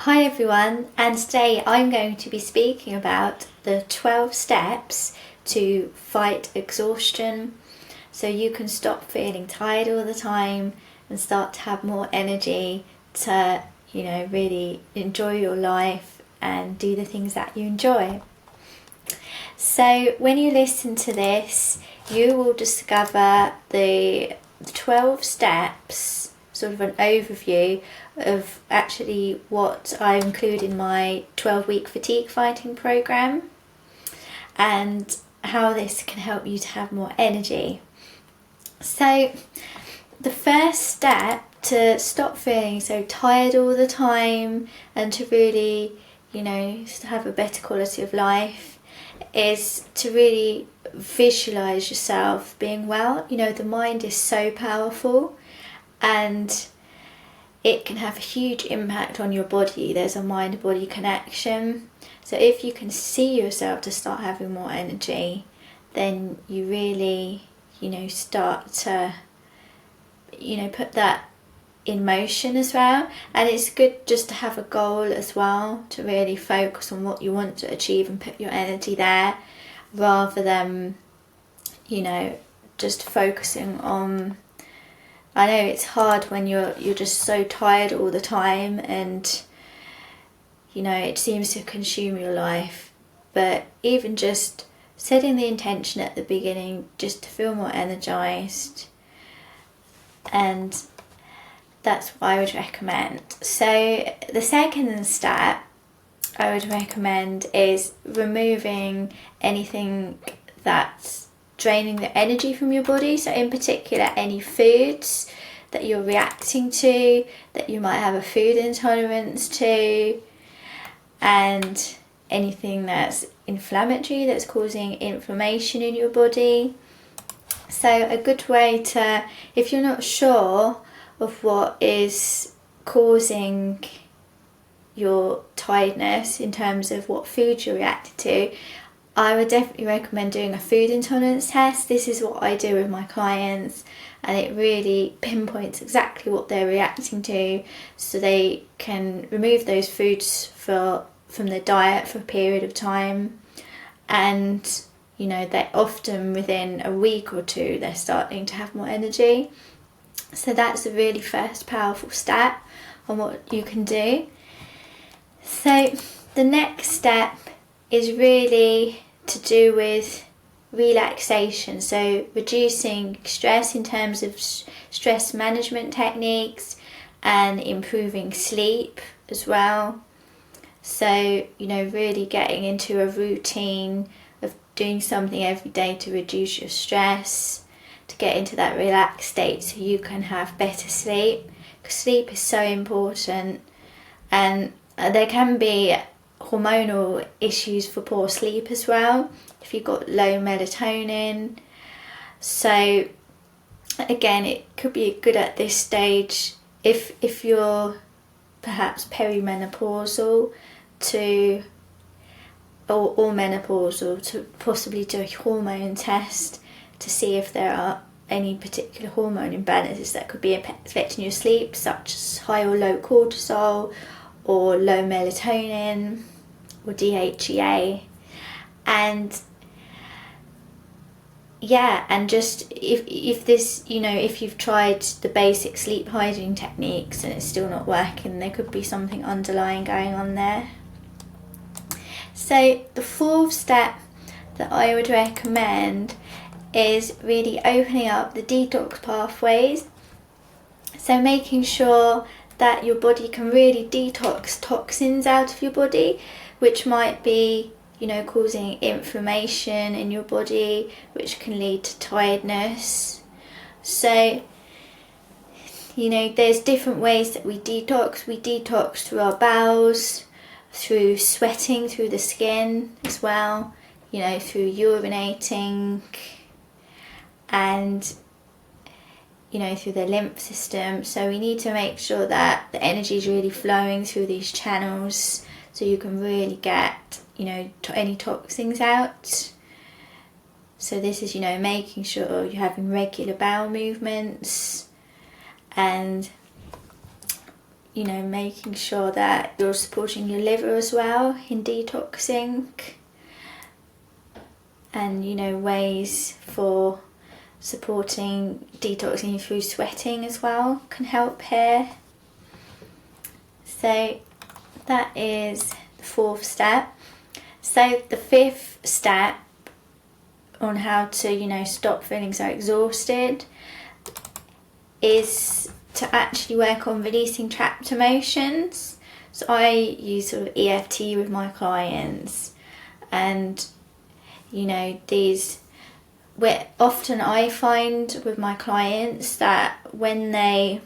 Hi everyone, and today I'm going to be speaking about the 12 steps to fight exhaustion so you can stop feeling tired all the time and start to have more energy to, really enjoy your life and do the things that you enjoy. So when you listen to this, you will discover the 12 steps, sort of an overview of actually what I include in my 12-week fatigue fighting program and how this can help you to have more energy. So the first step to stop feeling so tired all the time and to really, have a better quality of life is to really visualize yourself being well. The mind is so powerful and it can have a huge impact on your body. There's a mind-body connection. So if you can see yourself to start having more energy, then you really, start to, put that in motion as well. And it's good just to have a goal as well, to really focus on what you want to achieve and put your energy there, rather than, just focusing on... I know it's hard when you're just so tired all the time and, it seems to consume your life. But even just setting the intention at the beginning just to feel more energised, and that's what I would recommend. So the second step I would recommend is removing anything that's draining the energy from your body. So in particular, any foods that you're reacting to, that you might have a food intolerance to, and anything that's inflammatory, that's causing inflammation in your body. So a good way to, if you're not sure of what is causing your tiredness in terms of what food you're reacting to, I would definitely recommend doing a food intolerance test. This is what I do with my clients, and it really pinpoints exactly what they're reacting to, so they can remove those foods from their diet for a period of time. And they're often within a week or two they're starting to have more energy. So that's a really first powerful step on what you can do. So the next step is really to do with relaxation, so reducing stress in terms of stress management techniques and improving sleep as well. So, really getting into a routine of doing something every day to reduce your stress, to get into that relaxed state so you can have better sleep, because sleep is so important. And there can be hormonal issues for poor sleep as well, if you've got low melatonin. So again, it could be good at this stage, if you're perhaps perimenopausal or menopausal, to possibly do a hormone test to see if there are any particular hormone imbalances that could be affecting your sleep, such as high or low cortisol, or low melatonin, or DHEA. And just if this, if you've tried the basic sleep hygiene techniques and it's still not working, there could be something underlying going on there. So the fourth step that I would recommend is really opening up the detox pathways. So making sure that your body can really detox toxins out of your body, which might be, causing inflammation in your body, which can lead to tiredness. So, there's different ways that we detox. We detox through our bowels, through sweating through the skin as well, through urinating, and through the lymph system. So we need to make sure that the energy is really flowing through these channels so you can really get, any toxins out. So this is, making sure you're having regular bowel movements and, making sure that you're supporting your liver as well in detoxing, and ways for supporting detoxing through sweating as well can help here. So that is the 4th step. So the 5th step on how to stop feeling so exhausted is to actually work on releasing trapped emotions. So I use sort of EFT with my clients, and where often I find with my clients that when they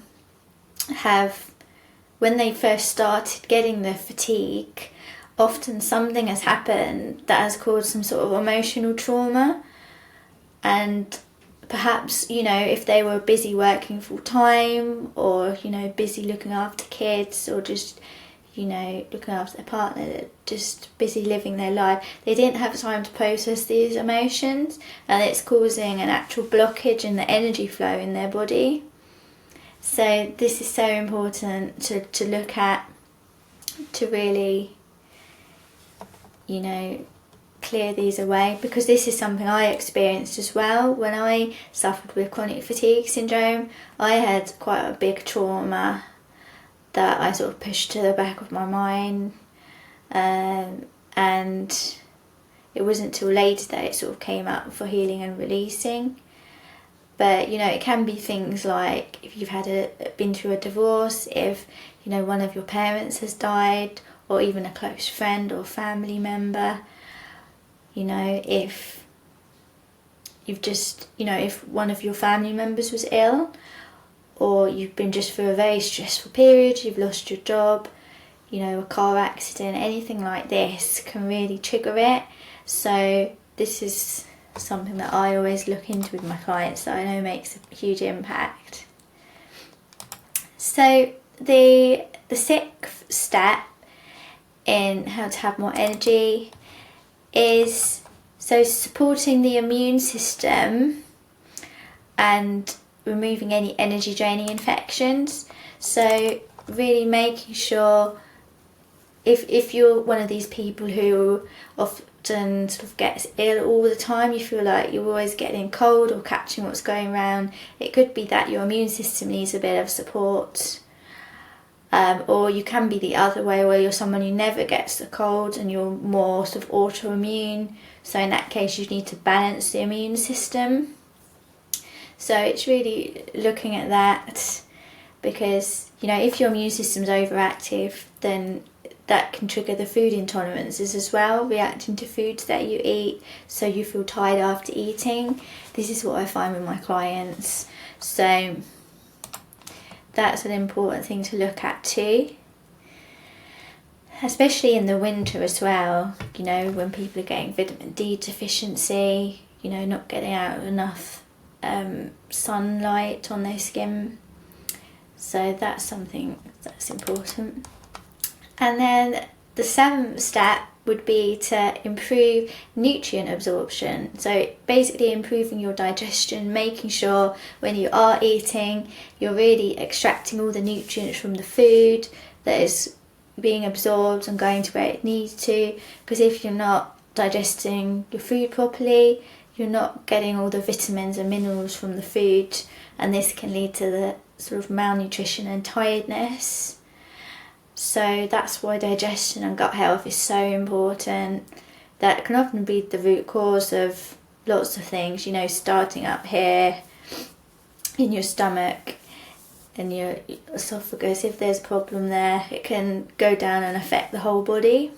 first started getting the fatigue, often something has happened that has caused some sort of emotional trauma. And perhaps, if they were busy working full time, or, busy looking after kids, or just, looking after their partner, just busy living their life, they didn't have time to process these emotions, and it's causing an actual blockage in the energy flow in their body. So this is so important to look at, to really, clear these away, because this is something I experienced as well. When I suffered with chronic fatigue syndrome, I had quite a big trauma that I sort of pushed to the back of my mind, and it wasn't till later that it sort of came up for healing and releasing. But it can be things like if you've been through a divorce, if one of your parents has died, or even a close friend or family member. If you've just, if one of your family members was ill, or you've been just through a very stressful period, you've lost your job, a car accident, anything like this can really trigger it. So this is something that I always look into with my clients that I know makes a huge impact. So the 6th step in how to have more energy is supporting the immune system and removing any energy draining infections. So really making sure, if you're one of these people who often sort of gets ill all the time, you feel like you're always getting cold or catching what's going around, it could be that your immune system needs a bit of support. Or you can be the other way, where you're someone who never gets the cold and you're more sort of autoimmune. So in that case, you need to balance the immune system. So it's really looking at that, because, if your immune system's overactive, then that can trigger the food intolerances as well, reacting to foods that you eat, so you feel tired after eating. This is what I find with my clients. So that's an important thing to look at too, especially in the winter as well, when people are getting vitamin D deficiency, not getting out enough sunlight on their skin. So that's something that's important. And then the 7th step would be to improve nutrient absorption. So basically improving your digestion, making sure when you are eating, you're really extracting all the nutrients from the food that is being absorbed and going to where it needs to. Because if you're not digesting your food properly, you're not getting all the vitamins and minerals from the food, and this can lead to the sort of malnutrition and tiredness. So that's why digestion and gut health is so important. That can often be the root cause of lots of things, starting up here in your stomach and your esophagus. If there's a problem there, it can go down and affect the whole body.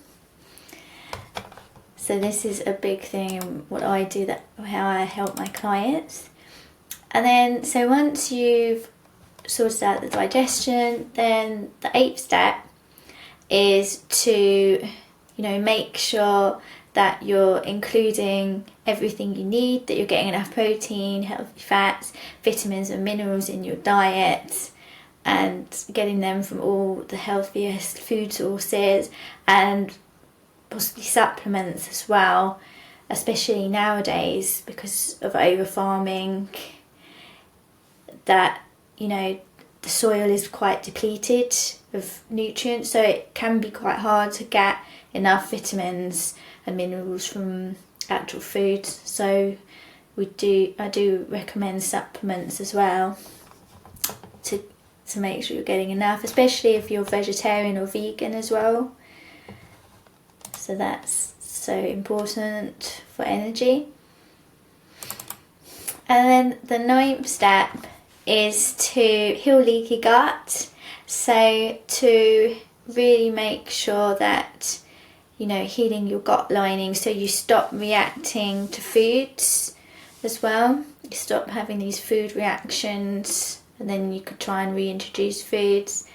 So this is a big thing, what I do, how I help my clients. And then, so once you've sorted out the digestion, then the 8th step is to, make sure that you're including everything you need, that you're getting enough protein, healthy fats, vitamins and minerals in your diet, and getting them from all the healthiest food sources, and possibly supplements as well, especially nowadays because of over farming, that the soil is quite depleted of nutrients, so it can be quite hard to get enough vitamins and minerals from actual foods. So I do recommend supplements as well to make sure you're getting enough, especially if you're vegetarian or vegan as well. So that's so important for energy. And then the 9th step is to heal leaky gut. So to really make sure that, healing your gut lining, so you stop reacting to foods as well. You stop having these food reactions, and then you could try and reintroduce foods,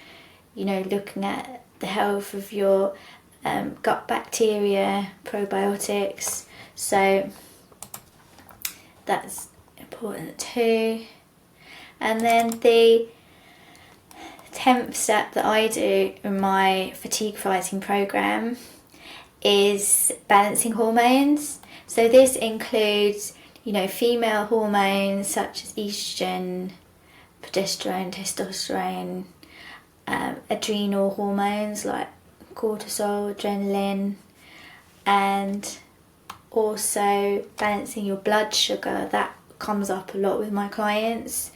looking at the health of your gut bacteria, probiotics. So that's important too. And then the 10th step that I do in my fatigue fighting program is balancing hormones. So this includes, female hormones such as estrogen, progesterone, testosterone, adrenal hormones like cortisol, adrenaline, and also balancing your blood sugar. That comes up a lot with my clients,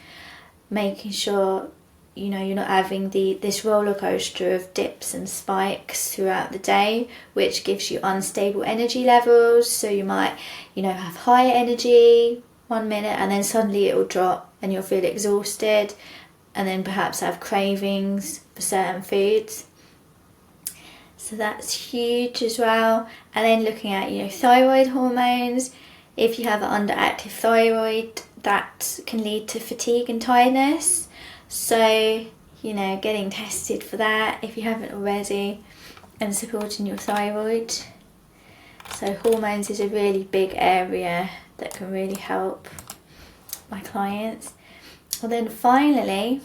making sure you're not having this roller coaster of dips and spikes throughout the day, which gives you unstable energy levels. So you might have high energy 1 minute and then suddenly it will drop and you'll feel exhausted, and then perhaps have cravings for certain foods. So that's huge as well. And then looking at thyroid hormones. If you have an underactive thyroid, that can lead to fatigue and tiredness. So, getting tested for that if you haven't already, and supporting your thyroid. So hormones is a really big area that can really help my clients. And then finally,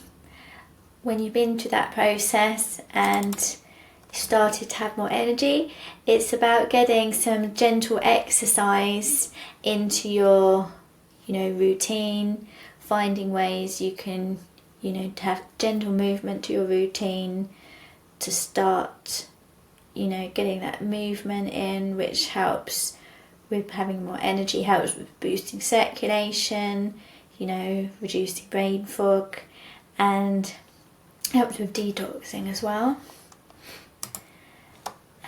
when you've been through that process and started to have more energy, it's about getting some gentle exercise into your routine, finding ways you can to have gentle movement to your routine, to start getting that movement in, which helps with having more energy, helps with boosting circulation, reducing brain fog, and helps with detoxing as well.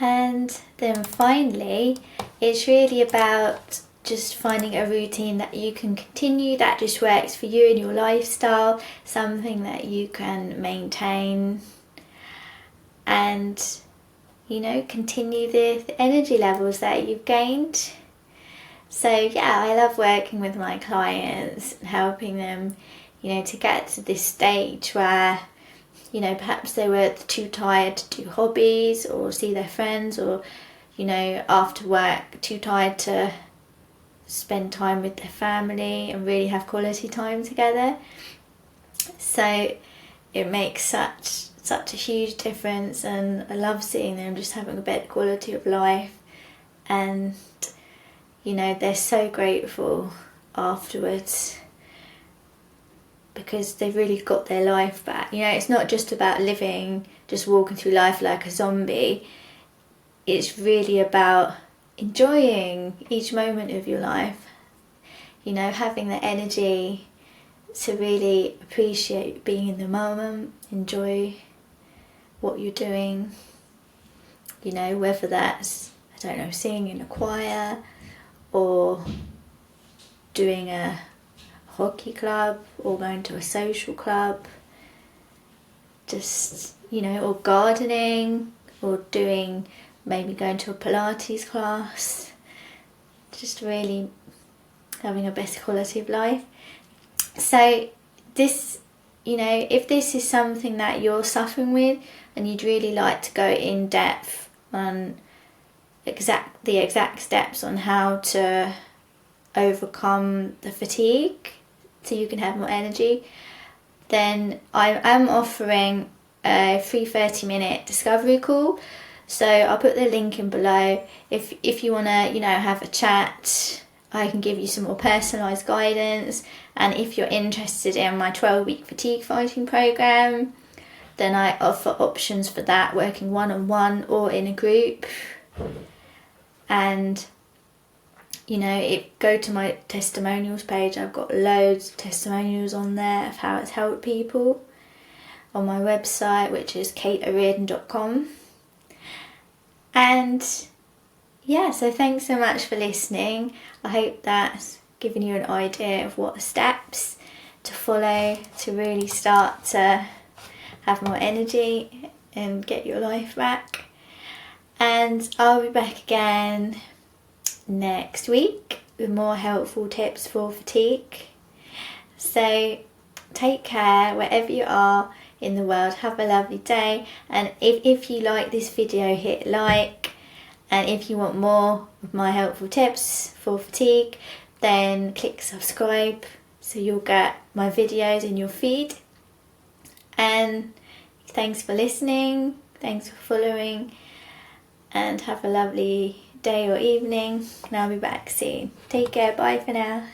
And then finally, it's really about just finding a routine that you can continue, that just works for you and your lifestyle, something that you can maintain, and continue the energy levels that you've gained. So I love working with my clients and helping them to get to this stage where perhaps they were too tired to do hobbies or see their friends, or after work too tired to spend time with their family and really have quality time together. So it makes such a huge difference, and I love seeing them just having a better quality of life, and they're so grateful afterwards because they've really got their life back. It's not just about just walking through life like a zombie. It's really about enjoying each moment of your life, having the energy to really appreciate being in the moment, enjoy what you're doing, whether that's, singing in a choir or doing a hockey club or going to a social club, just, or gardening, or maybe going to a Pilates class, just really having a better quality of life. So this, if this is something that you're suffering with and you'd really like to go in depth on the exact steps on how to overcome the fatigue so you can have more energy, then I am offering a free 30-minute discovery call. So I'll put the link in below. If you want to, have a chat, I can give you some more personalised guidance. And if you're interested in my 12-week fatigue fighting program, then I offer options for that, working one-on-one or in a group. And go to my testimonials page. I've got loads of testimonials on there of how it's helped people on my website, which is kateo'riordan.com. And yeah, so thanks so much for listening. I hope that's given you an idea of what steps to follow to really start to have more energy and get your life back. And I'll be back again next week with more helpful tips for fatigue. So take care wherever you are in the world. Have a lovely day, and if you like this video, hit like, and if you want more of my helpful tips for fatigue, then click subscribe so you'll get my videos in your feed. And thanks for listening, thanks for following, and have a lovely day or evening, and I'll be back soon. Take care, bye for now.